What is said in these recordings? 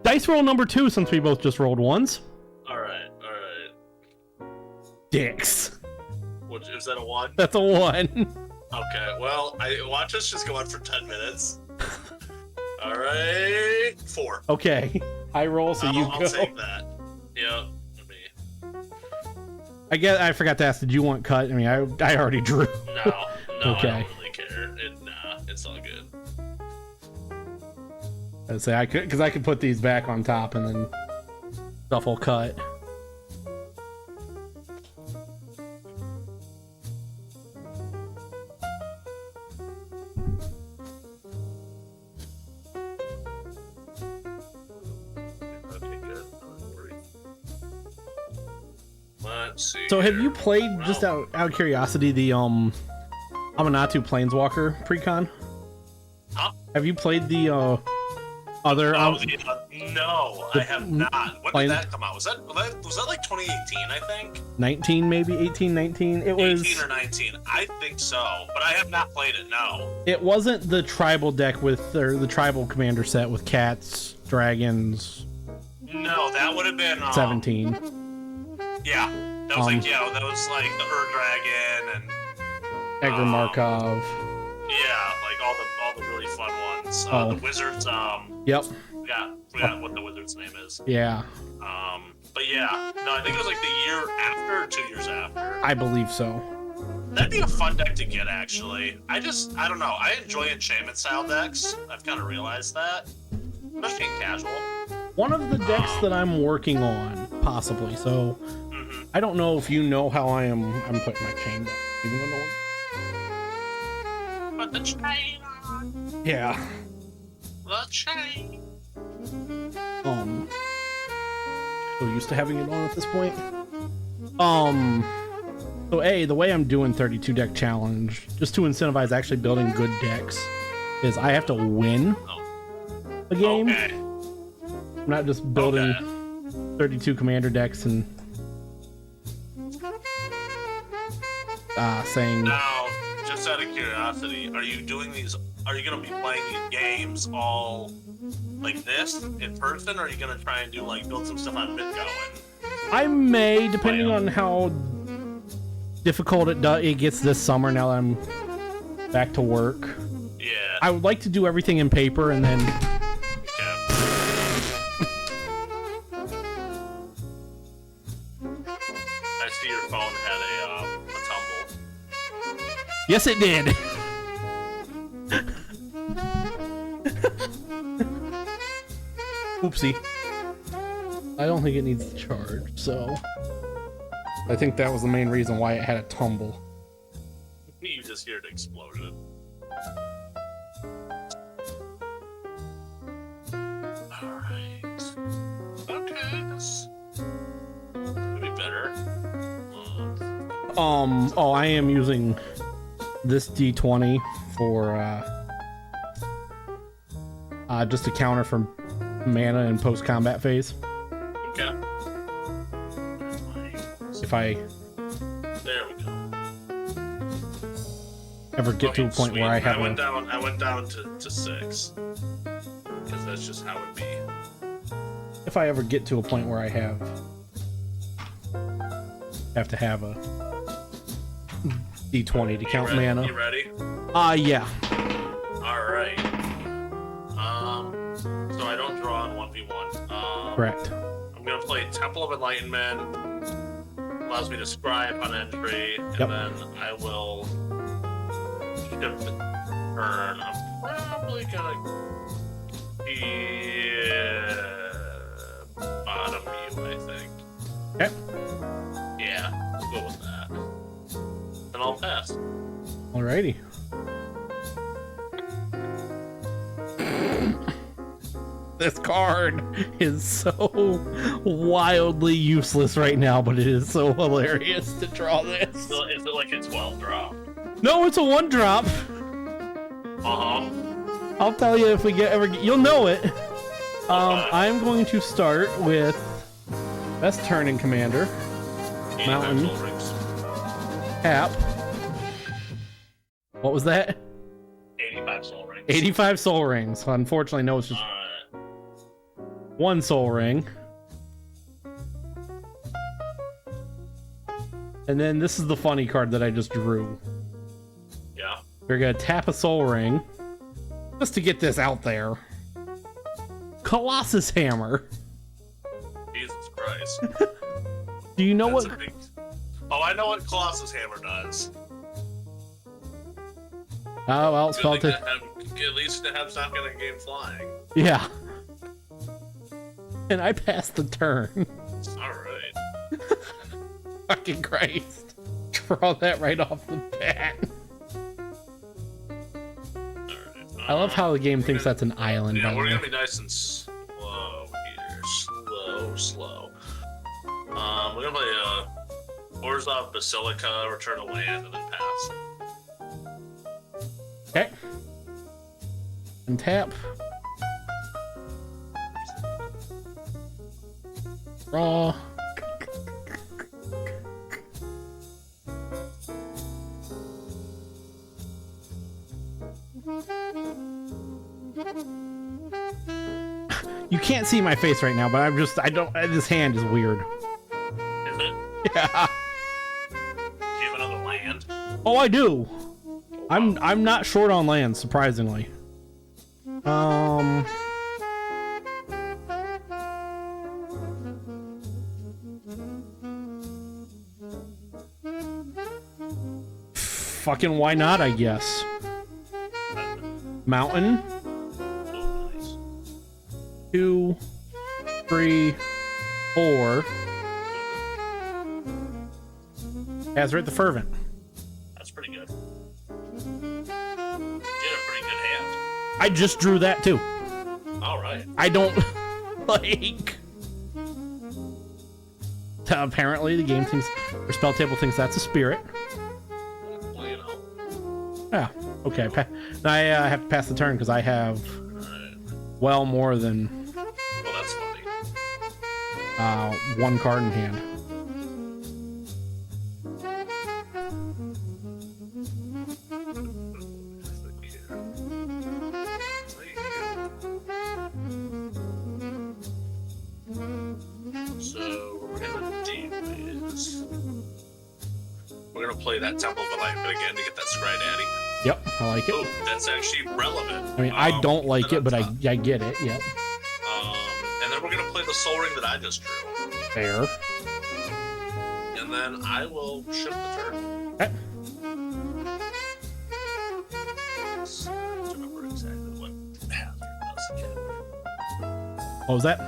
Dice roll number 2 since we both just rolled ones. All right. Dicks. Is that a 1? That's a 1. Okay, well, watch us just go on for 10 minutes. All right, 4. Okay, I roll, so you go. I'll take that. Yep. I forgot to ask, did you want cut? I mean, I already drew. No, Okay. I don't really care. Nah, it's all good. I'd say I could, because I could put these back on top and then stuff will cut. So have you played, just out of curiosity, the Amanatu Planeswalker precon? Huh? Have you played the other? No, I have not. When did that come out? Was that like 2018? I think 19, maybe 18, 19. It was 18 or 19. I think so, but I have not played it. No. It wasn't the tribal deck or the tribal commander set with cats, dragons. No, that would have been 17. Yeah. That was like the Ur-Dragon and Edgar Markov. Yeah, like all the really fun ones. The Wizards. Yep. Yeah, forgot what the Wizard's name is. Yeah. But yeah, no, I think it was like the year after or 2 years after. I believe so. That'd be a fun deck to get, actually. I don't know. I enjoy enchantment style decks. I've kind of realized that, especially in casual. One of the decks that I'm working on, possibly. So. I don't know if you know how I'm putting my chain back, even though no one... Put the chain on. Yeah. The chain. So used to having it on at this point. So the way I'm doing 32 deck challenge, just to incentivize actually building good decks, is I have to win a game. Okay. I'm not just building 32 commander decks and saying. Now, just out of curiosity, are you doing these? Are you going to be playing these games all like this in person, or are you going to try and build some stuff on BitGo? I may, depending on how difficult it gets this summer. Now that I'm back to work. Yeah. I would like to do everything in paper and then. I see your phone had a tumble. Yes, it did. Oopsie. I don't think it needs to charge, so I think that was the main reason why it had a tumble. You just hear it explosion. Alright. Okay, this could be better. I am using this D20 for just a counter from mana in post-combat phase. Okay. If I There we go. ever get to a point where I have I went down to 6. Because that's just how it be. if I ever get to a point where I have to have a D20 to count mana. You ready? Yeah. Alright. So I don't draw on 1v1. Correct. I'm gonna play Temple of Enlightenment. Allows me to scribe on entry, and then I will shift the turn. I'm probably gonna be bottom you, I think. Okay. Yeah, let's go with that. And I'll pass. Alrighty. This card is so wildly useless right now, but it is so hilarious to draw this. So is it like a 12 drop? No, it's a 1-drop. Uh-huh. I'll tell you if we you'll know it. I'm going to start with best turn in commander. Mountain. Tap. What was that? 85 soul rings. 85 soul rings. Unfortunately, no, it's just 1 soul ring. And then this is the funny card that I just drew. Yeah. We're gonna tap a soul ring just to get this out there. Colossus Hammer. Jesus Christ. Do you know That's what? Oh, I know what Colossus Hammer does. Oh well, it's called At least Neheb's not gonna gain flying. Yeah. And I passed the turn. Alright. Fucking Christ. Draw that right off the bat. Alright. I love how the game thinks that's an island. Yeah, by we're the gonna way. be nice and slow here. Slow. We're gonna play Orzhov Basilica, return to land, and then pass. Okay. And tap. Draw. You can't see my face right now, but this hand is weird. Is it? Yeah. Do you have another land? Oh, I do. I'm not short on land, surprisingly. Fucking why not, I guess. Mountain. Oh, nice. 2, 3, 4. Azrit the Fervent. That's pretty good. You did a pretty good hand. I just drew that too. Alright. I don't like. Apparently, the game thinks, or spell table thinks that's a spirit. Well, you know. Yeah. Okay. I have to pass the turn because I have Alright. well more than Well, that's funny. 1 card in hand. So, what we're gonna do is we're gonna play that Temple of Enlightenment again to get that Scry Daddy. Yep, I like it. Oh, that's actually relevant. I mean, I don't like it, but I get it. Yep. And then we're gonna play the Soul Ring that I just drew. Fair. And then I will shift the turn. Okay. Let's remember exactly what Hazard does again. What was that?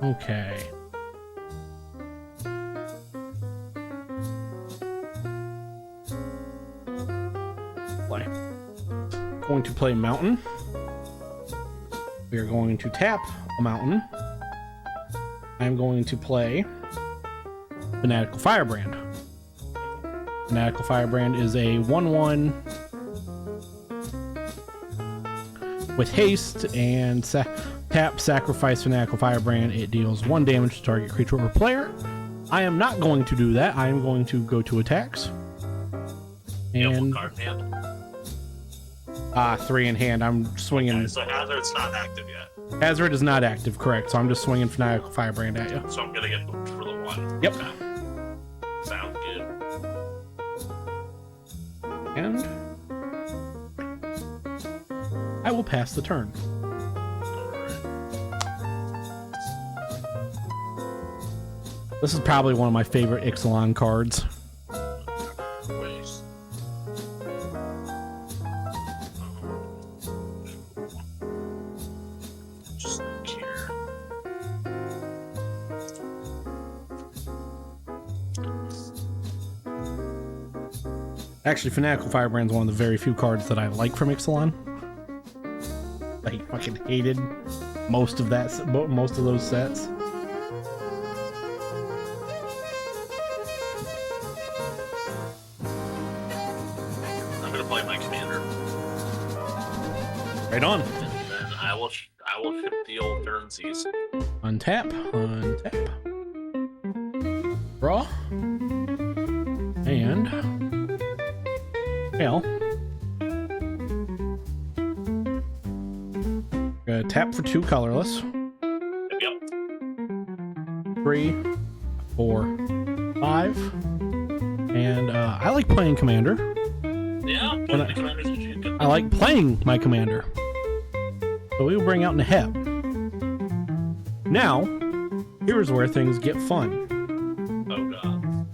Okay. Play. Going to play Mountain. We are going to tap a Mountain. I'm going to play Fanatical Firebrand. Fanatical Firebrand is a 1/1 with haste and tap, sacrifice Fanatical Firebrand. It deals 1 damage to target creature or player. I am not going to do that. I am going to go to attacks. And card in hand. 3 in hand. I'm swinging. Okay, so Hazard's not active yet. Hazard is not active, correct? So I'm just swinging Fanatical Firebrand at you. So I'm gonna get moved for the 1. Yep. Okay. Sounds good. And I will pass the turn. This is probably one of my favorite Ixalan cards. Waste. Just look here. Actually, Fanatical Firebrand is one of the very few cards that I like from Ixalan. I fucking hated most of those sets. I'm gonna play my commander, Right on. and then I will shift the old turnsies. Untap. Draw. And well, tap for 2 colorless. Yep. 3, 4, 5. And I like playing commander. Yeah, the commanders are good. I like playing my commander. So we will bring out Neheb. Now, here's where things get fun. Oh god.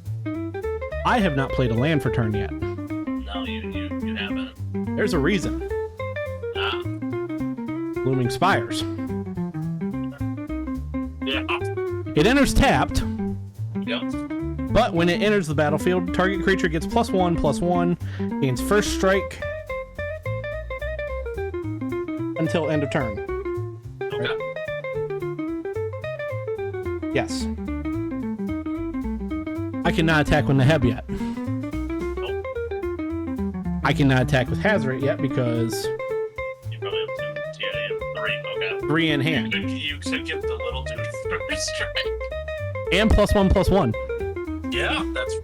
I have not played a land for turn yet. No, you haven't. There's a reason. Ah. Looming Spires. Yeah. It enters tapped, Yep. but when it enters the battlefield, target creature gets +1/+1, gains first strike until end of turn. Okay. Right? Yes. I cannot attack with Neheb yet. Nope. I cannot attack with Hazoret yet because You probably have 2. Yeah, you have 3. Okay. 3 in hand. You could give the little dude first strike. And +1/+1. Yeah, that's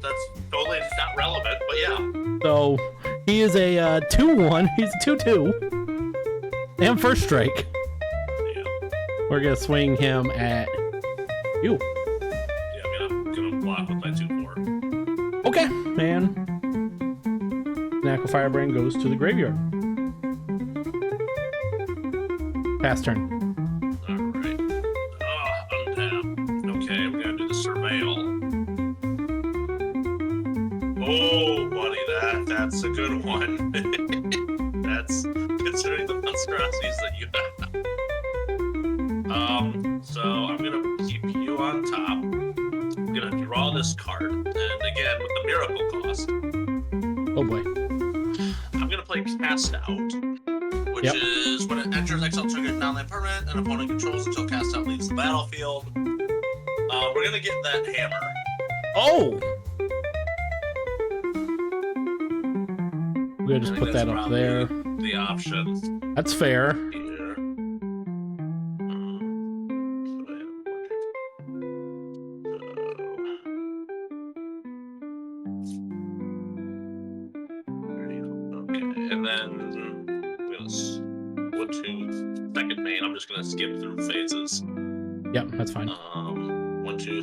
totally not relevant, but yeah. So he is a 2/1. He's a 2/2. And first strike. Yeah. We're gonna swing him at you. Yeah, I'm gonna block with my 2/4. Okay, and Knuckle Firebrand goes to the graveyard. Pass turn. Alright. Untap. Okay, I'm gonna do the surveil. Oh, buddy, that's a good one. That's considering the monstrosities that you have. So I'm gonna keep you on top. I'm gonna draw this card, and again with the miracle cost, Oh boy. I'm gonna play Cast Out, which Yep. is when it enters exile trigger non-land permanent, an opponent controls until Cast Out leaves the battlefield. We're gonna get that hammer. Oh! We're gonna just I think put that that's up probably there. The options That's fair. here. Okay, and then I'm gonna go to second main. I'm just gonna skip through phases. Yep, that's fine. 1, 2,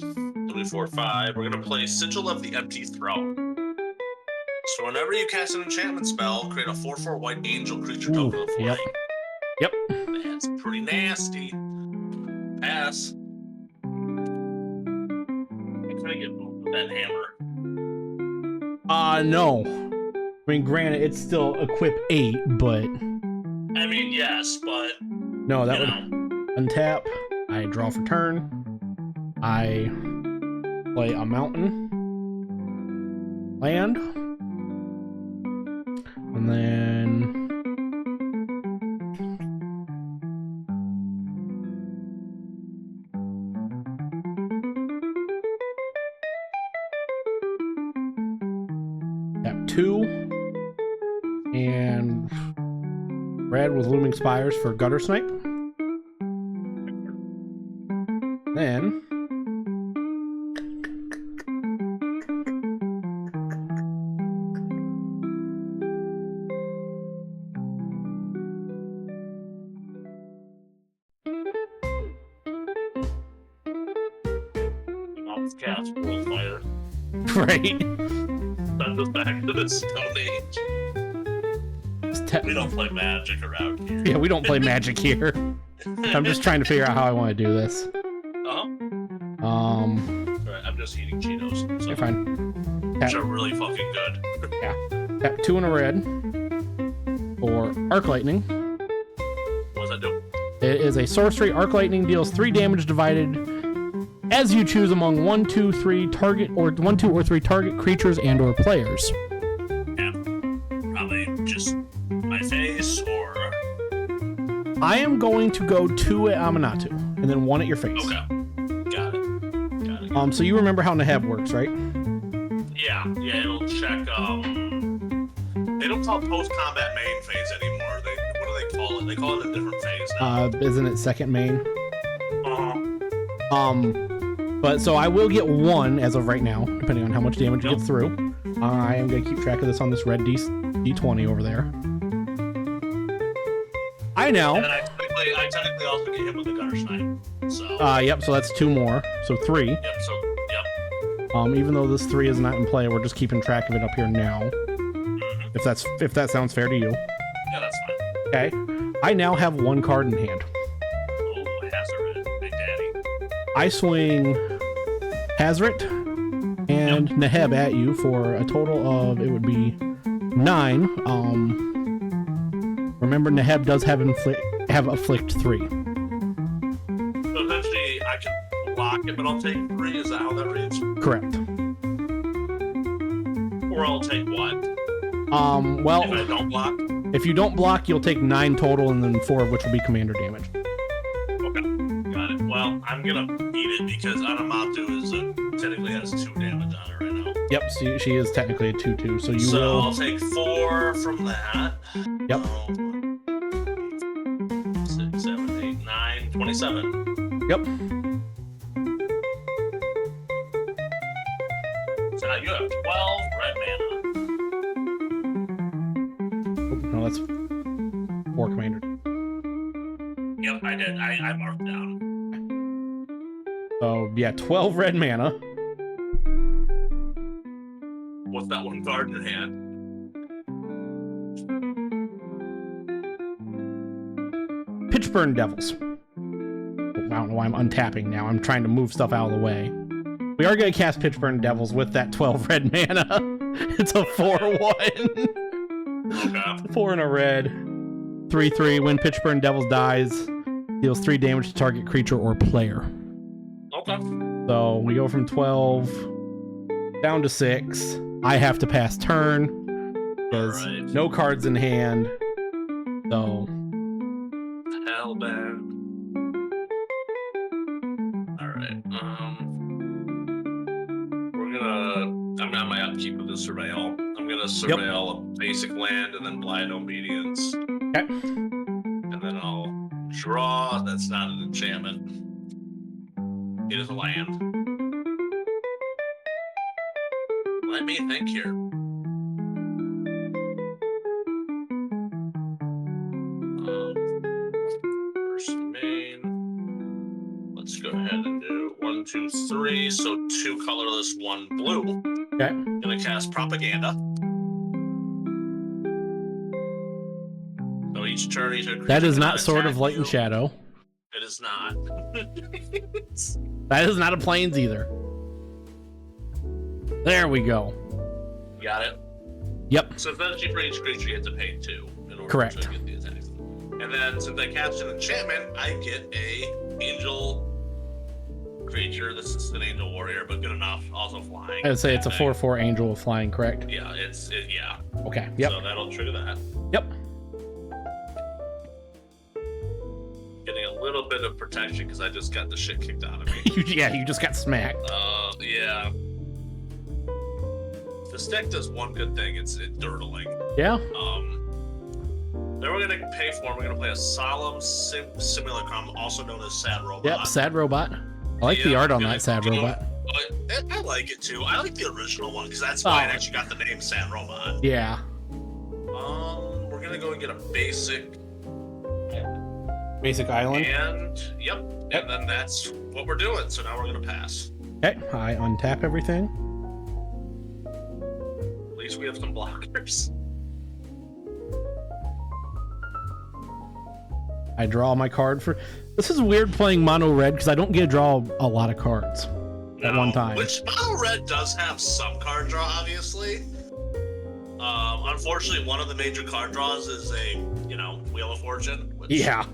3, 4, 5. We're gonna play Sigil of the Empty Throne. So whenever you cast an enchantment spell, create a 4/4 white angel creature Ooh, token of yep. flame. Yep. That's pretty nasty. Pass. Can I get moved with that hammer? No. I mean, granted, it's still equip 8, but I mean, yes, but no, that would untap. I draw for turn. I play a mountain, land, and then tap 2 and red with Looming Spires for Gutter Snipe. Then I'll cast World Fire. right. Send us back to the Stone Age. We don't play Magic around here. Yeah, we don't play Magic here. I'm just trying to figure out how I want to do this. Alright, I'm just eating Cheetos. So, You're fine. which are really fucking good. Tap 2 and a red for Arc Lightning. What does that do? It is a sorcery. Arc Lightning deals 3 damage divided as you choose among 1, 2, 3 target or 1, 2, or 3 target creatures and/or players. Yeah. Probably just my face or. I am going to go 2 at Aminatou and then 1 at your face. Okay. Got it. So you remember how Neheb works, right? Yeah, it'll check. They don't call it post-combat main phase anymore. What do they call it? They call it a different phase now. Isn't it second main? Uh-huh. But so I will get 1 as of right now, depending on how much damage it gets through. I am going to keep track of this on this red D20 over there. I know. And then I I technically also get hit with the gunner snipe. So. Yep. So that's 2 more. So 3. Yep. So yep. Even though this 3 is not in play, we're just keeping track of it up here now. Mm-hmm. If that sounds fair to you. Yeah, that's fine. Okay. I now have 1 card in hand. Oh, Hazard, Big Daddy. I swing Hazret and Neheb at you for a total of, it would be 9. Remember, Neheb does have afflict 3. So eventually I can block it, but I'll take 3. Is that how that reads? Correct. Or I'll take what? Well, if I don't block? If you don't block, you'll take 9 total, and then 4 of which will be commander damage. Okay, got it. Well, I'm gonna eat it because Anamatu technically has 2 damage on it right now. Yep, she is technically a 2/2, so you will. I'll take 4 from that. Yep. 6, 7, 8, 9, 27. Yep. So now you have 12 red mana. No, that's 4 commander. Yep, I did. I marked down. So yeah, 12 red mana. What's that 1 card in your hand? Pitchburn Devils. I don't know why I'm untapping now. I'm trying to move stuff out of the way. We are going to cast Pitchburn Devils with that 12 red mana. It's a 4/1. Okay. 4 and a red. 3/3. When Pitchburn Devils dies, deals 3 damage to target creature or player. Okay. So we go from 12 down to 6. I have to pass turn because no cards in hand. So hellbound. All right. I might have to keep with the surveil. I'm gonna surveil a basic land and then blind obedience. Okay. And then I'll draw. That's not an enchantment. It is a land. Let me think here. First main. Let's go ahead and do 1, 2, 3. So 2 colorless, 1 blue. okay. Gonna cast propaganda. So each turn, That is not Sword of Light and Shadow. It is not. That is not a Plains either. There we go. Got it? Yep. So eventually for each creature you have to pay 2 in order Correct. to get the attack. And then since I cast an enchantment, I get a angel creature. This is an angel warrior, but good enough. Also flying. I'd say it's a 4/4 angel with flying, correct? Yeah, yeah. Okay. Yep. So that'll trigger that. Yep. Getting a little bit of protection because I just got the shit kicked out of me. You just got smacked. Yeah. This deck does one good thing. It's dirtling. Yeah. Then we're gonna pay for it. We're gonna play a Solemn Simulacrum, also known as Sad Robot. Yep. Sad Robot. I like the art on that Sad Robot. I like it too. I like the original one because that's why it actually got the name Sad Robot. Yeah. We're gonna go and get a basic island. And and then that's what we're doing. So now we're gonna pass. Okay. I untap everything. At least we have some blockers. I draw my card for. This is weird playing mono red because I don't get to draw a lot of cards at one time. Which mono red does have some card draw, obviously. Unfortunately, one of the major card draws is a Wheel of Fortune. Which, a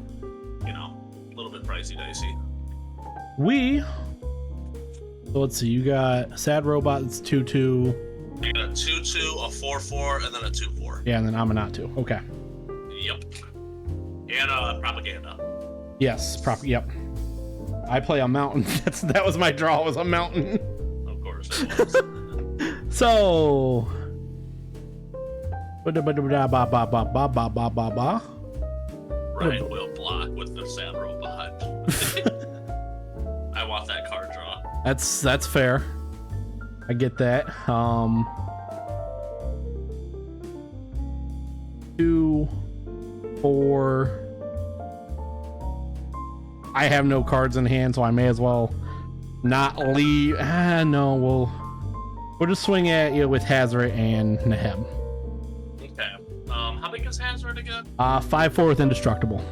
little bit pricey dicey. So let's see. You got Sad Robot. It's 2/2. You got a 2/2, a 4/4, and then a 2/4. Yeah, and then Amanatu. Okay. Yep. And propaganda. Yes, yep. I play a mountain. That was my draw, was a mountain. Of course it was. So Right, we'll block with the Sad Robot. I want that card draw. That's fair. I get that. 2, 4, I have no cards in hand, so I may as well not leave. No, we'll just swing at you with Hazard and Neheb. Okay. How big is Hazard again? 5/4 with indestructible.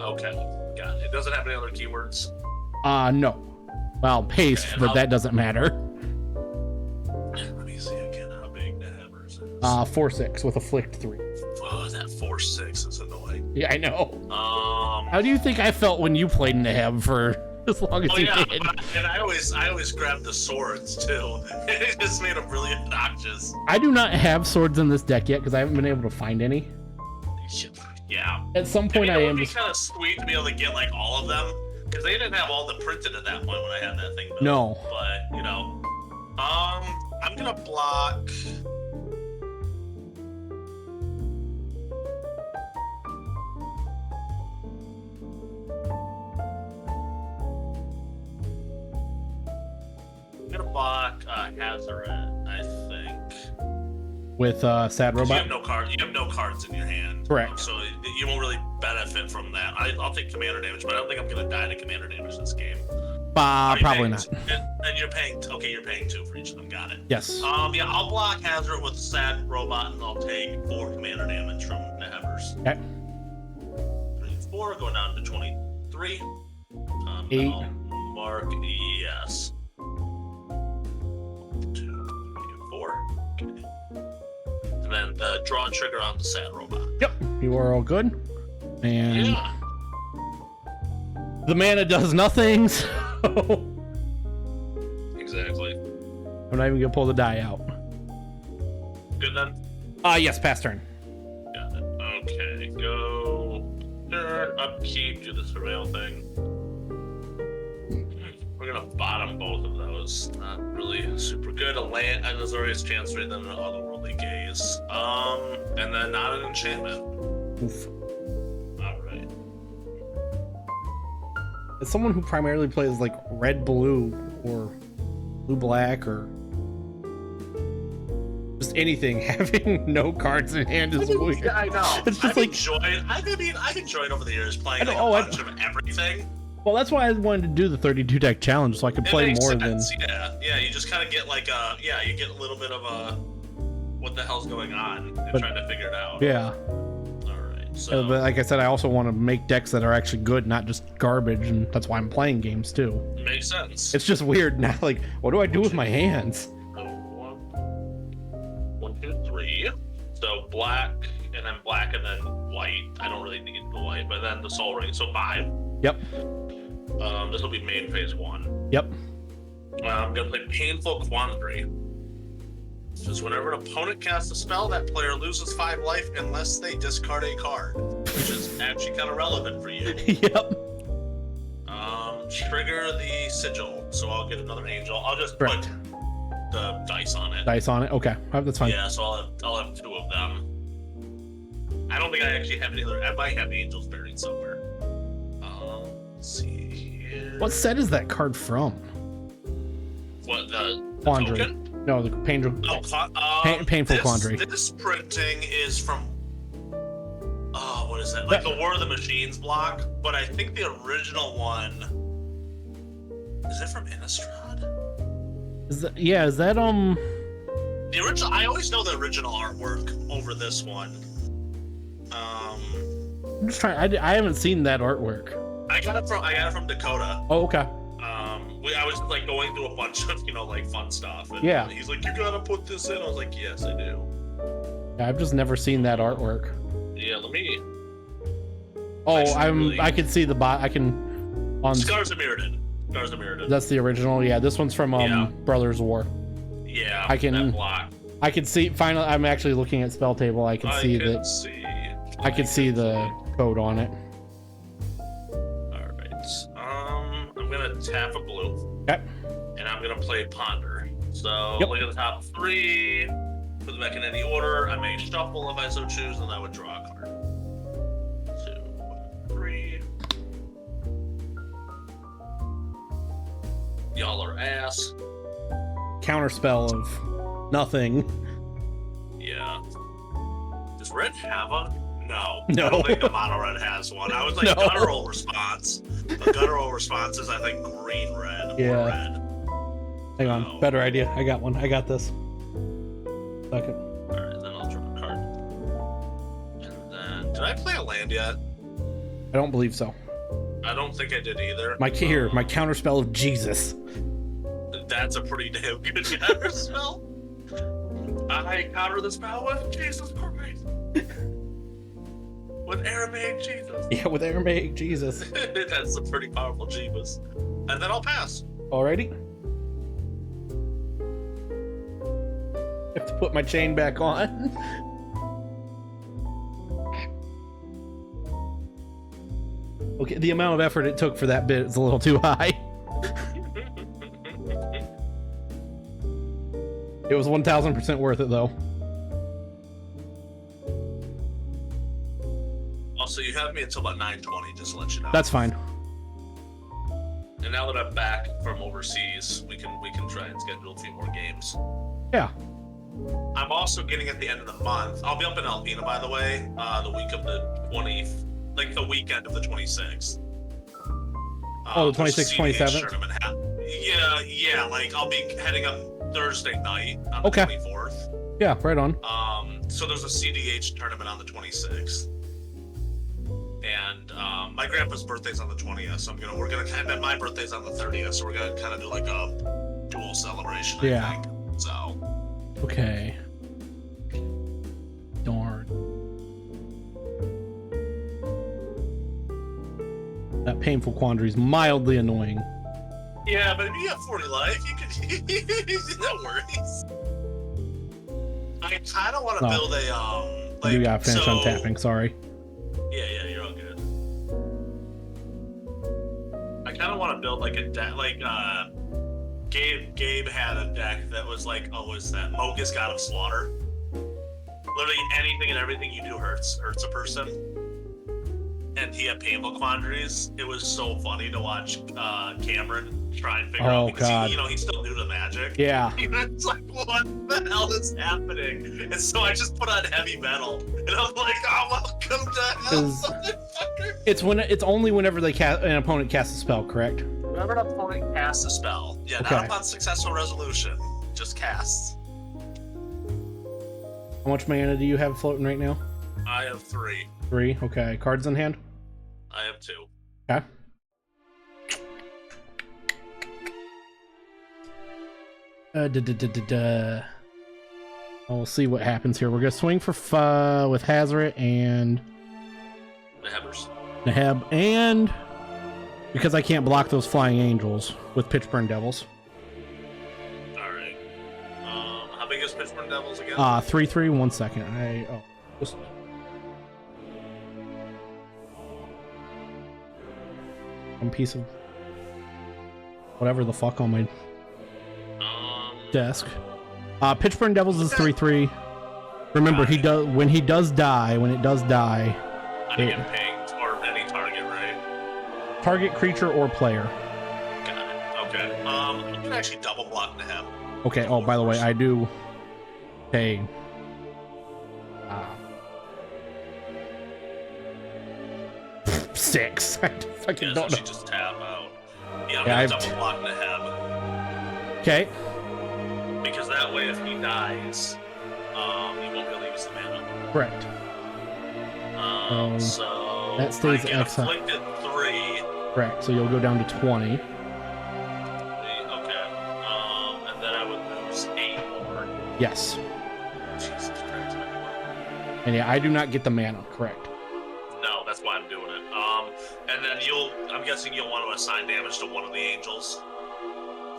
Okay, got it. It doesn't have any other keywords. No. Well, haste, Okay, but that doesn't matter. Let me see again how big Neheber's is. 4/6 with afflict 3. Oh, that 4/6 is annoying. Yeah, I know. How do you think I felt when you played Neheb for as long as you did? And I always grabbed the swords too. It just made them really obnoxious. I do not have swords in this deck yet because I haven't been able to find any. Yeah. At some point, it I would am be just kind of sweet to be able to get like all of them because they didn't have all the printed at that point when I had that thing built. No. But you know, I'm gonna block. I'm gonna block Hazaret, I think. with Sad You Robot. have no cards. You have no cards in your hand. Correct. So you won't really benefit from that. I'll take commander damage, but I don't think I'm gonna die to commander damage this game. Are you Probably paying- not. And you're paying. Okay, you're paying 2 for each of them. Got it. Yes. Yeah, I'll block Hazard with Sad Robot, and I'll take 4 commander damage from Nehebers. Okay. 4 going down to 23. 8. I'll mark yes. 2, 3, 4. Okay. And then draw and trigger on the Sad Robot. Yep. You are all good. And Yeah. the mana does nothing, so Exactly. I'm not even gonna pull the die out. Good then. Yes, pass turn. Got it. Okay, go. Turn, upkeep, do the surveil thing. We're gonna bottom both of those. Not really super good. A land, a Azorius Chance rate, then an Otherworldly Gaze. And then not an enchantment. Oof. Alright. As someone who primarily plays like red blue or blue black or just anything, having no cards in hand is weird. Yeah, I know. It's just I've enjoyed over the years playing like I know, a bunch of everything. Well, that's why I wanted to do the 32 deck challenge so I could play It makes more sense, than. Yeah, you just kind of get like you get a little bit of a what the hell's going on and But- trying to figure it out. Yeah. Alright, so But like I said, I also want to make decks that are actually good, not just garbage, and that's why I'm playing games too. makes sense. It's just weird now. Like, what do I do with my hands? So, 1, 2, 3. So black and then black and then white. I don't really need the white, but then the soul ring. So 5. Yep. This will be main phase 1. Yep. I'm gonna play Painful Quandary. Just whenever an opponent casts a spell, that player loses 5 life unless they discard a card, which is actually kind of relevant for you. Yep. Trigger the sigil, so I'll get another angel. I'll just Correct. put the dice on it. Dice on it. Okay, that's fine. Yeah, so I'll have 2 of them. I don't think I actually have any other. I might have angels buried somewhere. Let's see here. What set is that card from? What the Quandary. token? No, the painful. Painful Quandary. This printing is from. Oh, what is that? Like the War of the Machines block, but I think the original one. Is it from Innistrad? Is that The original. I always know the original artwork over this one. I'm just trying. I haven't seen that artwork. I got it from Dakota. Oh, okay. I was like going through a bunch of like fun stuff. And Yeah. He's like, you gotta put this in. I was like, yes, I do. Yeah, I've just never seen that artwork. Yeah, let me. Oh, Actually, I can see the bot. I can. On. Scars of Mirrodin. Scars of Mirrodin. That's the original. Yeah, this one's from Yeah. Brothers War. Yeah. I can- That block. I can see. Finally, I'm actually looking at spell table. I can see that. I can see the code on it. Alright. I'm gonna tap a blue. Okay. And I'm gonna play Ponder. So Yep. look at the top 3. Put them back in any order. I may shuffle if I so choose, and I would draw a card. 2, 3. Y'all are ass. Counterspell of nothing. Yeah. Does Red have a No. No. I don't think the Mono-Red has one. I was like, No. guttural response. A guttural response is, I think, green-red Yeah. or red. Hang on. No. Better idea. I got one. I got this. Second. Alright, then I'll draw a card. And then, did I play a land yet? I don't believe so. I don't think I did either. My counterspell of Jesus. That's a pretty damn good counter spell. I counter the spell with Jesus Christ. With Aramaic Jesus. Yeah, with Aramaic Jesus. That's a pretty powerful Jesus. And then I'll pass. Alrighty. I have to put my chain back on. Okay, the amount of effort it took for that bit is a little too high. It was 1000% worth it though. Also, you have me until about 9:20, just to let you know. That's fine. And now that I'm back from overseas, we can try and schedule a few more games. Yeah. I'm also getting at the end of the month. I'll be up in Alpena, by the way, the week of the 20th, like the weekend of the 26th. Oh, the 26th, 27th? Yeah, like I'll be heading up Thursday night on the 24th. Yeah, right on. So there's a CDH tournament on the 26th. And my grandpa's birthday's on the 20th, so we're gonna and then my birthday's on the 30th, so we're gonna kind of do like a dual celebration, I think. So okay. Darn. That painful quandary is mildly annoying. yeah, but if you have 40 life, you could no worries. I kind of want to build a like, you gotta finish untapping, sorry. Yeah, you're all good. I kind of want to build like a deck, like Gabe had a deck that was like, was that Mogus God of Slaughter? Literally anything and everything you do hurts a person. And he had painful quandaries. It was so funny to watch Cameron try and figure out because he's still new to Magic. Yeah. It's like, what the hell is happening? And so I just put on heavy metal, and I'm like, oh, welcome to hell, motherfucker. It's only whenever an opponent casts a spell, correct? Whenever an opponent casts a spell, not upon successful resolution, just casts. How much mana do you have floating right now? I have 3. 3, okay. Cards in hand? I have 2. Okay. We'll see what happens here. We're gonna swing for with Hazoret and Neheb, and because I can't block those flying angels with Pitchburn Devils. All right. How big is Pitchburn Devils again? 3/3. 1 second. Just one piece of whatever the fuck on my desk. Pitchburn Devils is 3/3. Remember, when it does die. I get pinged or any target, right? Target creature or player. Got it. Okay. You can actually double block Neheb. Okay. Oh, by the way, I do pay. 6. I fucking don't know. Just tap out. Yeah, I'm gonna double block Neheb. Okay. Because that way, if he dies, you won't be able to use the mana. Correct. So that stays I get exile. afflicted 3. Correct. So you'll go down to 20. Okay. And then I would lose 8 more. Yes. Jesus Christ. And yeah, I do not get the mana. Correct. No, that's why I'm doing it. And then I'm guessing you'll want to assign damage to one of the angels.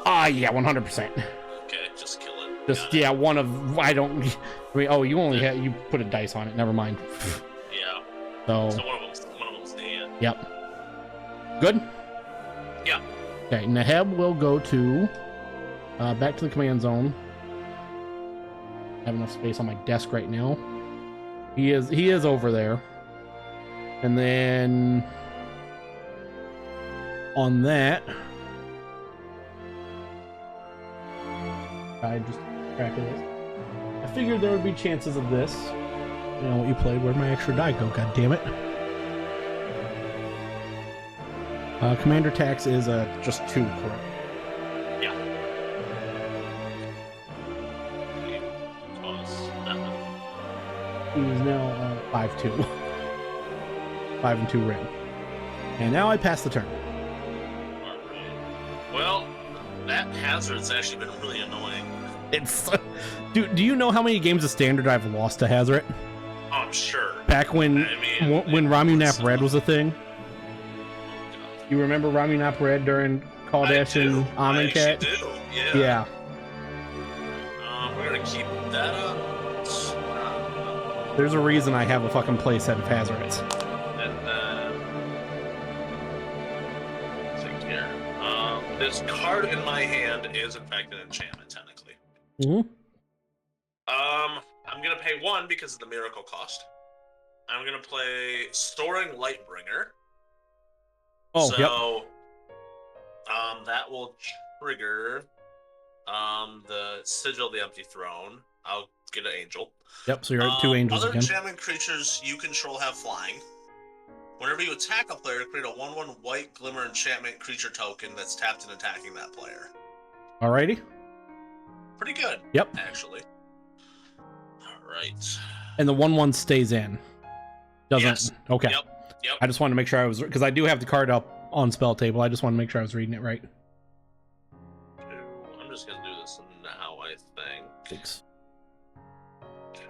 Yeah, 100%. Okay, just kill it. One of you only you put a dice on it. Never mind. Yeah. So one of them's dead. Yep. Good. Yeah. Okay, Neheb will go to back to the command zone. I have enough space on my desk right now. He is over there. And then on that, I just track of this. I figured there would be chances of this. You know what you played? Where'd my extra die go? God damn it. Commander tax is just 2, correct? Yeah. He is now 5-2. 5 and 2 ring. And now I pass the turn. Well, that hazard's actually been really annoying. It's do you know how many games of Standard I've lost to Hazard? Oh, I'm sure. Back when Mono-Red-Neheb was a thing. You remember Mono-Red-Neheb during Kaldash and Amonkhet? I do, yeah. Yeah. We're gonna keep that up. There's a reason I have a fucking playset of Hazards. And take care. This card in my hand is in fact an enchantment, technically. Mm-hmm. I'm gonna pay 1 because of the miracle cost. I'm gonna play Storing Lightbringer. Oh, so, yep. That will trigger the Sigil of the Empty Throne. I'll get an angel. Yep, so you're at 2 angels other again. enchantment creatures you control have flying. Whenever you attack a player, create a 1/1 white glimmer enchantment creature token that's tapped and attacking that player. Alrighty. Pretty good. Yep. Actually. Alright. And the 1/1 stays in. Doesn't. Yes. Okay. Yep. I just wanted to make sure I was, because I do have the card up on spell table. I just want to make sure I was reading it right. I'm just gonna do this now, I think. 6. 2,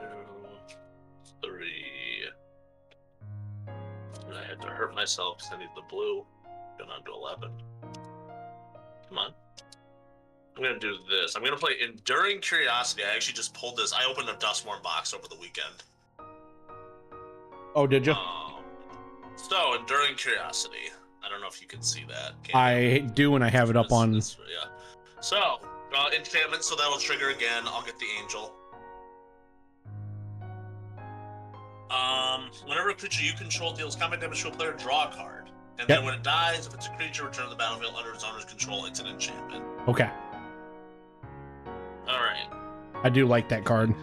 3. I had to hurt myself because I need the blue. Going on to 11. Come on. I'm gonna do this. I'm gonna play Enduring Curiosity. I actually just pulled this. I opened a Dustworm box over the weekend. Oh, did you? So, Enduring Curiosity. I don't know if you can see that. I do, and I have it up on... Yeah. So, enchantment, so that'll trigger again. I'll get the angel. Whenever a creature you control deals combat damage to a player, draw a card. And then when it dies, if it's a creature, return to the battlefield under its owner's control. It's an enchantment. Okay. Alright. I do like that card.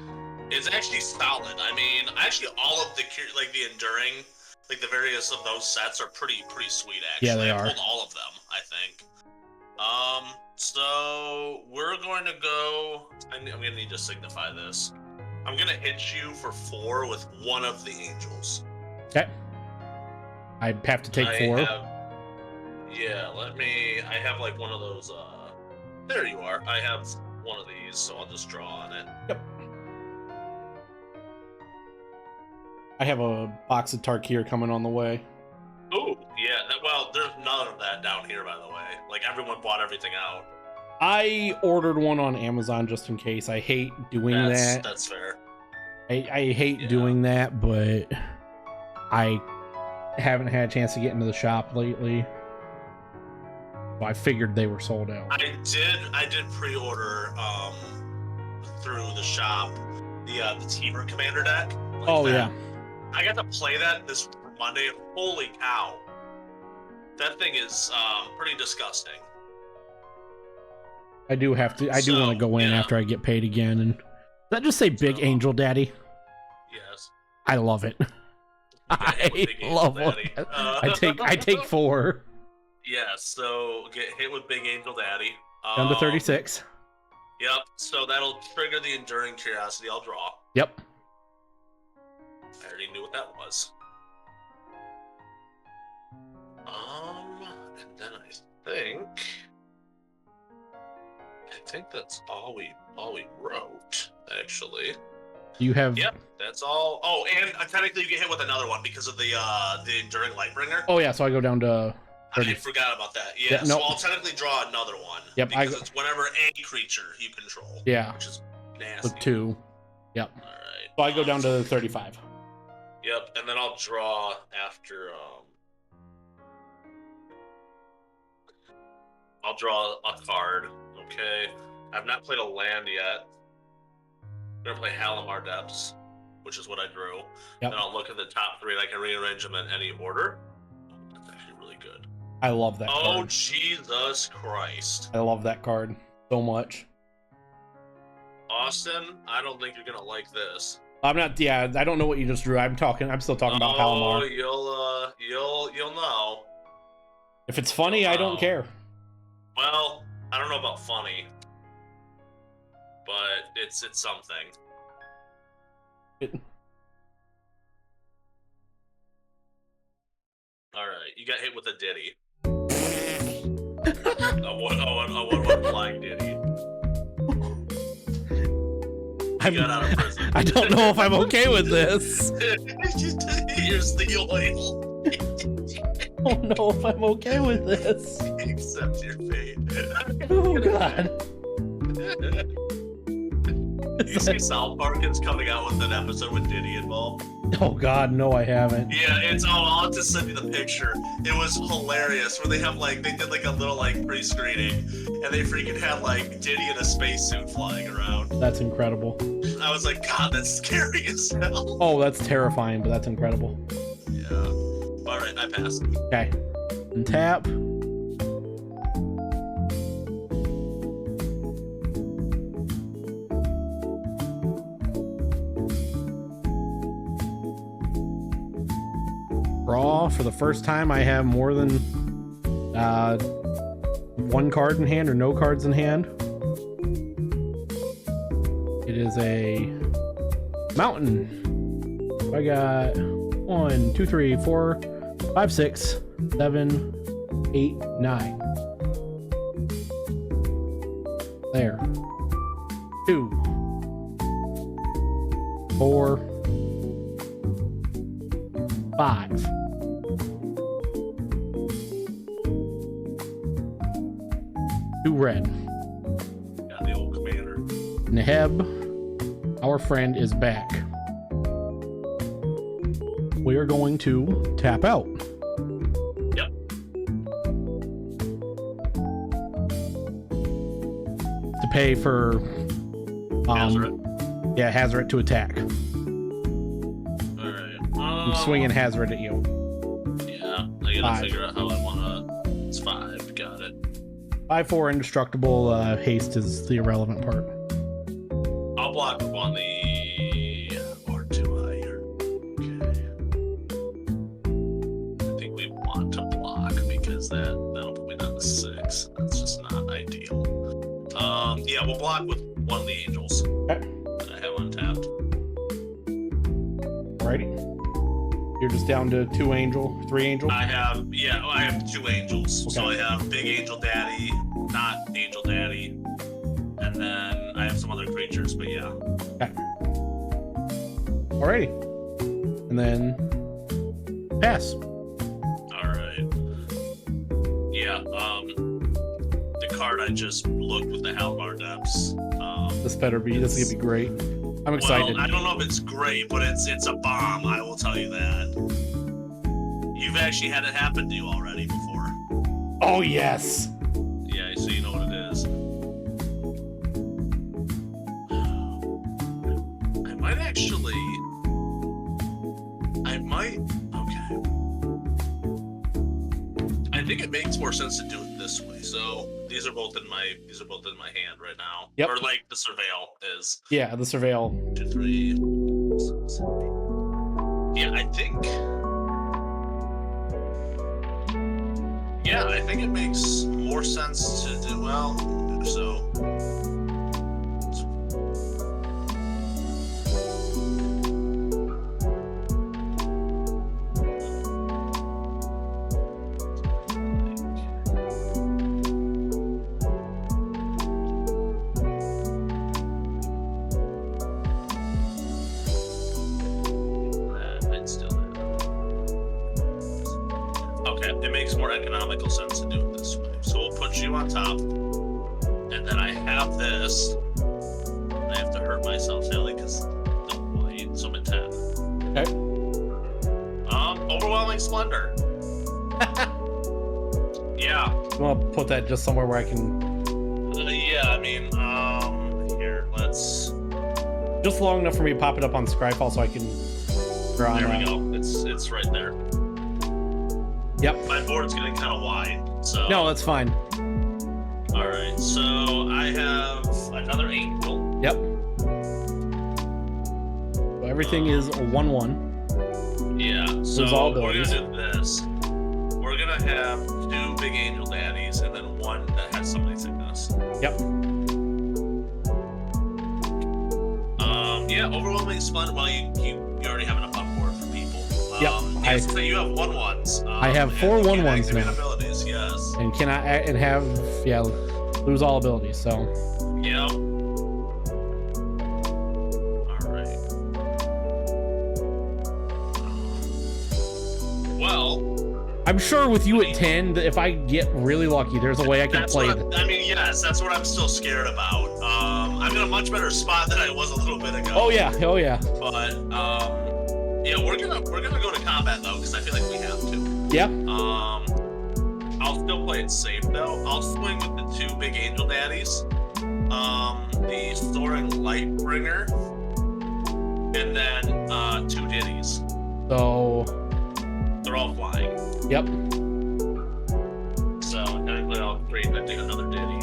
It's actually solid. I mean, actually all of the Enduring, like the various of those sets are pretty sweet, actually. Yeah, they I are. pulled all of them, I think. So we're going to go... I'm going to need to signify this. I'm going to hit you for 4 with one of the angels. Okay. I have to take 4. I have like one of those, there you are. I have one of these, so I'll just draw on it. Yep. I have a box of Tarkir coming on the way. Oh, yeah. Well, there's none of that down here, by the way. Like, everyone bought everything out. I ordered one on Amazon just in case. I hate doing that. That's fair. I hate doing that, but I haven't had a chance to get into the shop lately. So I figured they were sold out. I did pre-order through the shop the Teamer Commander deck. Like oh that. Yeah. I got to play that this Monday. Holy cow. That thing is pretty disgusting. I do want to go in after I get paid again. And does that just say Big Angel Daddy? Yes. I love it. I love it. I take 4. Yeah, so get hit with Big Angel Daddy. Down to 36. Yep, so that'll trigger the Enduring Curiosity. I'll draw. Yep. I already knew what that was. And then I think that's all we wrote, actually. You have... Yep, that's all. Oh, and technically you get hit with another one because of the Enduring Lightbringer. Oh yeah, so I go down to 30. I forgot about that. Yeah, so I'll technically draw another one. Yep, because it's whenever any creature you control. Yeah. Which is nasty. With 2. Yep. All right. So I go down to 35. Yep, and then I'll draw after. I'll draw a card. Okay. I've not played a land yet. I'm gonna play Halimar Depths, which is what I drew. Yep. Then I'll look at the top 3 and I can rearrange them in any order. That's actually really good. I love that card. Oh, Jesus Christ. I love that card so much. Austin, I don't think you're gonna like this. I'm not. Yeah, I don't know what you just drew. I'm still talking about Palomar. You'll know. If it's funny, I don't care. Well, I don't know about funny, but it's something. All right, you got hit with a ditty. a one flying ditty. You got out of prison. I don't know if I'm okay with this. Here's the oil. I don't know if I'm okay with this. Accept your fate. Oh God. You see South Park is coming out with an episode with Diddy involved? Oh God, no, I haven't. Yeah, I'll have to send you the picture. It was hilarious where they did like a little like pre-screening and they freaking had like Diddy in a spacesuit flying around. That's incredible. I was like, God, that's scary as hell. Oh, that's terrifying, but that's incredible. Yeah. Alright, I passed. Okay. And tap. Draw. For the first time, I have more than one card in hand or no cards in hand. It is a mountain. I got 1, 2, 3, 4, 5, 6, 7, 8, 9. There. 2, 4, 5. Two red. Got the old commander. Neheb, our friend, is back. We are going to tap out. Yep. To pay for Hazaret. Yeah, Hazaret to attack. Alright. I'm swinging Hazaret at you. Yeah, I gotta figure out how I wanna. It's 5. Got it. 5/4 indestructible. Haste is the irrelevant part. I'll block on the or 2 higher. Okay. I think we want to block because that'll put me down to 6. That's just not ideal. Yeah, we'll block with one of the angels. Okay. That I have untapped. Alrighty. You're just down to 3 angel. I have 2 angels. Okay. So I have Big Angel Daddy, not Angel Daddy, and then I have some other creatures. But yeah. Okay. Alrighty. And then pass. All right. Yeah. The card I just looked with the Halvar Depths. This is gonna be great. I'm excited. Well, I don't know if it's great, but it's a bomb. I will tell you that. You've actually had it happen to you already before. Oh yes. Yeah, so you know what it is. Okay. I think it makes more sense to do it this way. So these are both in my hand right now. Yep. Or like the surveil is. Yeah, the surveil. 2, 3, 7, 8. Yeah, I think it makes more sense to do so. It makes more economical sense to do it this way. So we'll put you on top, and then I have this. I have to hurt myself, Haley, because the white, so I'm at 10. Okay. Overwhelming Splendor. Yeah. You want to put that just somewhere where I can... Yeah, I mean, here, let's... Just long enough for me to pop it up on Scryfall so I can draw on There we that. go. It's right there. Yep. My board's getting kind of wide, so... No, that's fine. Alright, so I have another angel. Yep. Do I everything is a 1/1. Yeah, so Lose all we're abilities. gonna do this. We're gonna have 2 big angel daddies and then 1 that has somebody sickness. Yep. Yeah, overwhelming splendor. Well, you already have enough on board for people. Yep, Yeah, so you have 1/1s. I have 4 and you can 1/1s activate now. abilities, yes. And cannot and have lose all abilities. So Yep. Alright. Well, I'm sure with you at 10, that if I get really lucky, there's a way I can that's play what it. I mean, yes, that's what I'm still scared about. I'm in a much better spot than I was a little bit ago. Oh yeah. But yeah, we're gonna go to combat though, because I feel like we have to. Yeah. I'll still play it safe though. I'll swing with the 2 big angel daddies, the soaring lightbringer, and then 2 ditties. So They're all flying. yep. So technically I'll create I think another ditty.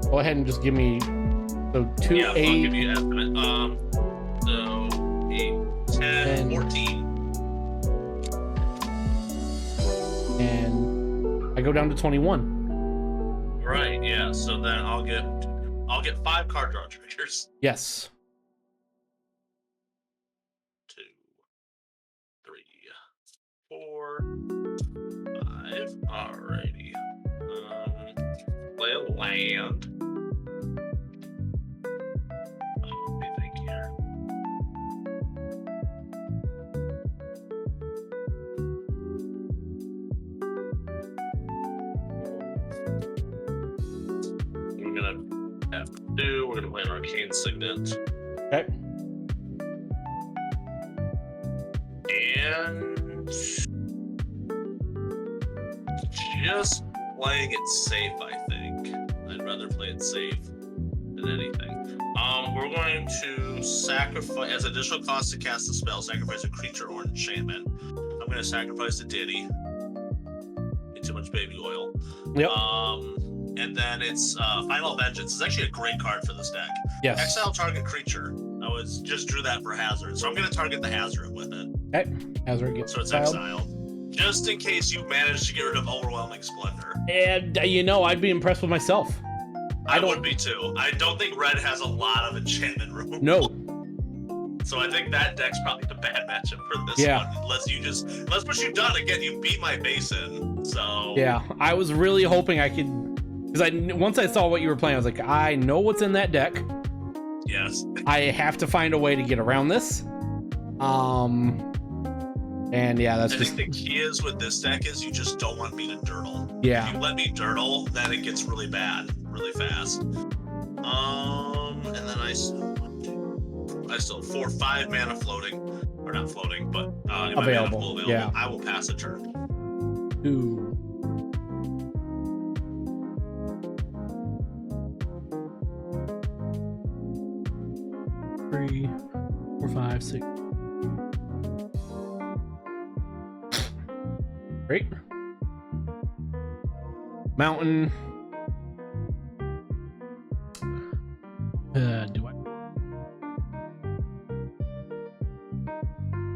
Go ahead and just give me 2 Yeah, 8. I'll give you an estimate. So 8, 10, 14. And I go down to 21. Right, yeah. So then I'll get 5 card draw triggers. Yes. 2, 3, 4, 5. Alrighty. Play a land. Let me think here. We're gonna have to do. We're gonna play an arcane signet. Okay. And just playing it safe, I think. I'd rather play it safe than anything. We're going to sacrifice, as additional cost to cast the spell, sacrifice a creature or enchantment. I'm going to sacrifice a ditty. Get too much baby oil. Yep. And then it's Final Vengeance. It's actually a great card for this deck. Yes. Exile target creature. Just drew that for hazard, so I'm going to target the hazard with it. Okay. Hazard gets So it's exiled. exiled. Just in case you manage to get rid of Overwhelming Splendor. And I'd be impressed with myself. I would be too. I don't think Red has a lot of enchantment room. No. So I think that deck's probably the bad matchup for this Yeah. one. Unless what you've done again, you beat my base in. So Yeah, I was really hoping I could, because once I saw what you were playing, I was like, I know what's in that deck. yes. I have to find a way to get around this. And yeah, that's I just think the key is with this deck is you just don't want me to dirtle. yeah. If you let me dirtle, then it gets really bad, really fast. And then I still 5 mana floating, or not floating, but in my mana Available, pool available. yeah. I will pass a turn. 2. 3, 4, 5, 6. Great. Mountain. Do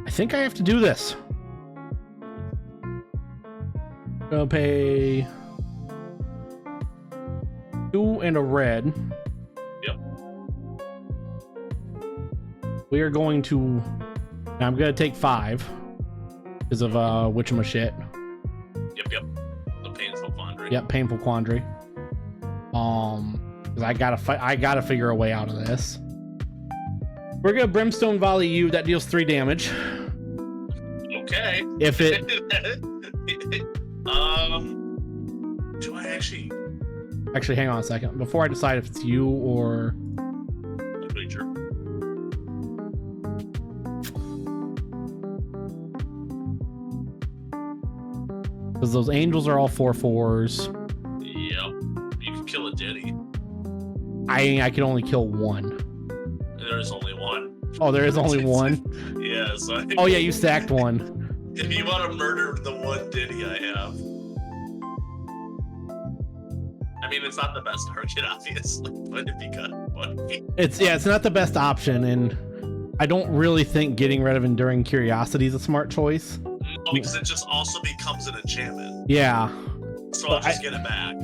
I think I have to do this. Gonna pay 2 and a red. Yep. We are going to. Now I'm gonna take 5 because of whatchamashit. Yep. The painful quandary. Yep, painful quandary. Because I gotta figure a way out of this. We're gonna brimstone volley you. That deals 3 damage. Okay. If it do I actually actually, hang on a second before I decide if it's you or a creature? because those angels are all 4/4s. Yep. You can kill a ditty. I can only kill 1. There's only one. Oh, there is only 1. Yeah, so Oh yeah, you stacked 1. if you want to murder the one ditty I have. I mean, it's not the best target, obviously, but it'd be kind of funny. It's not the best option, and I don't really think getting rid of Enduring Curiosity is a smart choice. No, because it just also becomes an enchantment. Yeah. So I'll just get it back.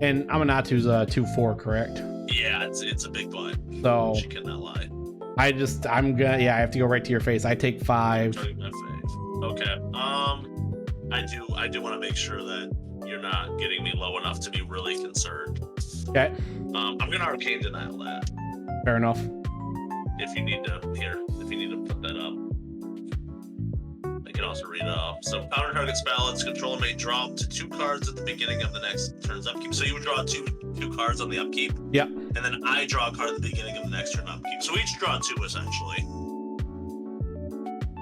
And Amanatu's a 2/4, correct? Yeah, it's a big butt. So She cannot lie. I have to go right to your face. I take 5. Turning my face. Okay. I do want to make sure that you're not getting me low enough to be really concerned. Okay. I'm gonna Arcane Denial that. Fair enough. If you need to put that up. I can also read it off. So counter target spell, its controller may draw up to 2 cards at the beginning of the next turn's upkeep. So you would draw two cards on the upkeep. Yep. And then I draw a card at the beginning of the next turn upkeep. So we each draw 2 essentially.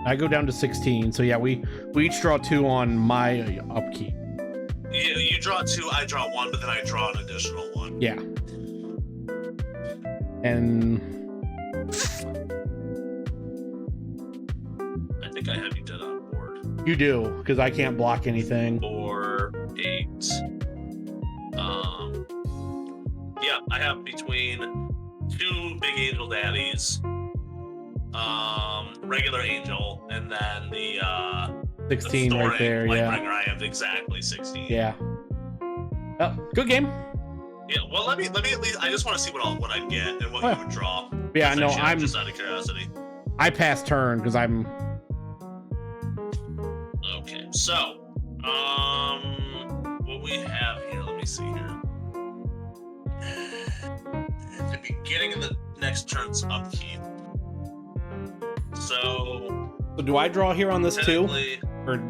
I go down to 16. So yeah, we each draw 2 on my upkeep. You draw 2, I draw 1, but then I draw an additional 1. Yeah. And I think I have you dead on board. you do, because I can't block anything. 4, 8. Yeah, I have between 2 big angel daddies, regular angel, and then the 16 the right there, yeah. Lightbringer, I have exactly 16. Yeah. Oh, good game. Yeah. Well, let me at least. I just want to see what I get and what you would draw. Yeah, no, Essentially, I'm just out of curiosity. I pass turn because I'm. Okay, so what we have here. Let me see here. At the beginning of the next turn's upkeep. So Do I draw here on this too? Or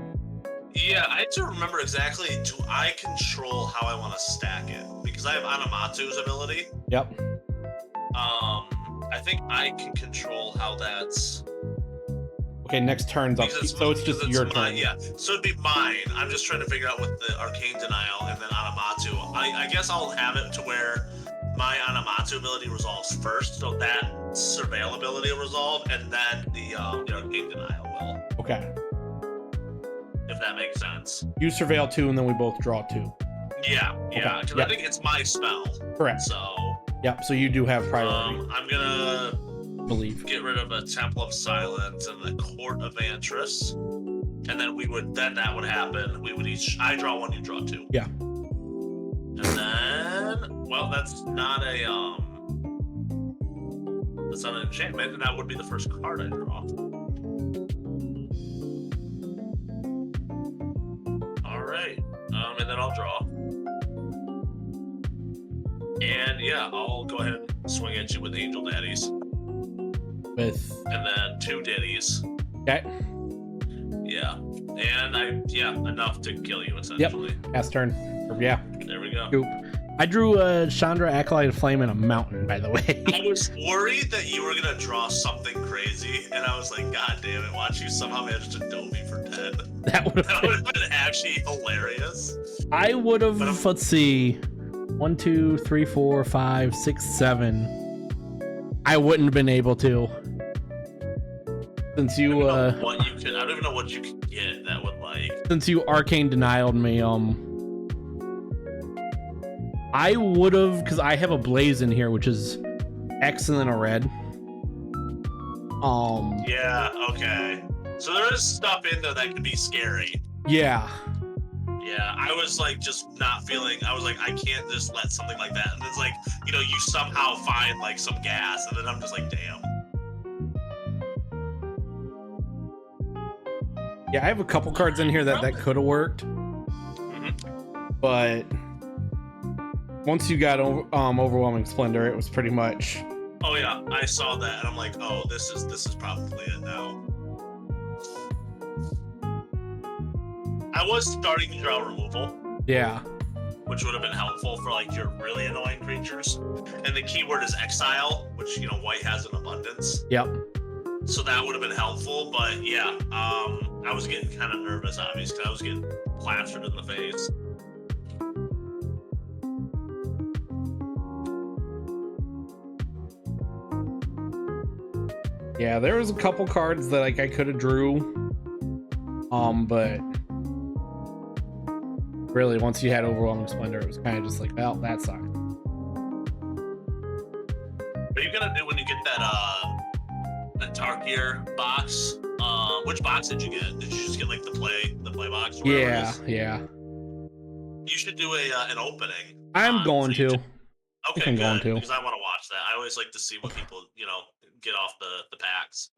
yeah, I have to remember exactly. Do I control how I want to stack it? Because I have Anamatu's ability. Yep. I think I can control how that's. Okay, next turn's up. So it's just your turn. Yeah, so it'd be mine. I'm just trying to figure out with the Arcane Denial and then Anamatu. I guess I'll have it to where my Anamatu ability resolves first, so that Surveil ability will resolve, and then the Arcane Denial will. Okay. If that makes sense. You surveil 2, and then we both draw 2. Yeah, yeah, because I think it's my spell. Correct. So. Yep. So you do have priority. I'm gonna believe. Get rid of a Temple of Silence and the Court of Antris, and then that would happen. We would I draw 1, you draw 2. Yeah. And then, well, that's not an enchantment, and that would be the first card I draw. All right, and then I'll draw. And yeah, I'll go ahead and swing at you with Angel Daddies. And then 2 Ditties. Okay. Yeah. And enough to kill you essentially. Yep. Pass turn. Yeah. There we go. Oop. I drew a Chandra Acolyte of Flame and a mountain, by the way. I was worried that you were gonna draw something crazy, and I was like, God damn it, watch you somehow manage to dope me for 10. That would have been actually hilarious. I would have, let's see. 1, 2, 3, 4, 5, 6, 7. I wouldn't have been able to. Since you I don't even know what you could get that would since you Arcane Denialed me, I would have, because I have a Blaze in here, which is X and then a red. Yeah, okay. So there is stuff in there that could be scary. Yeah. Yeah, I was like just not feeling. I was like, I can't just let something like that. And it's like, you somehow find like some gas, and then I'm just like, damn. Yeah, I have a couple cards in here that could have worked, but once you got Overwhelming Splendor, it was pretty much. Oh yeah, I saw that, and I'm like, oh, this is probably it now. I was starting to draw removal. Yeah. Which would have been helpful for like your really annoying creatures. And the keyword is exile, which white has in abundance. Yep. So that would have been helpful, but yeah, I was getting kind of nervous, obviously, because I was getting plastered in the face. Yeah, there was a couple cards that I could have drew, but really, once you had Overwhelming Splendor, it was kind of just like, well, that sucked. What are you gonna do when you get that Tarkier box. Which box did you get? Did you just get like the play box? Or whatever it is? Yeah. You should do an opening. I'm going to. Okay, I'm good. going to. Because I want to watch that. I always like to see what people, get off the packs.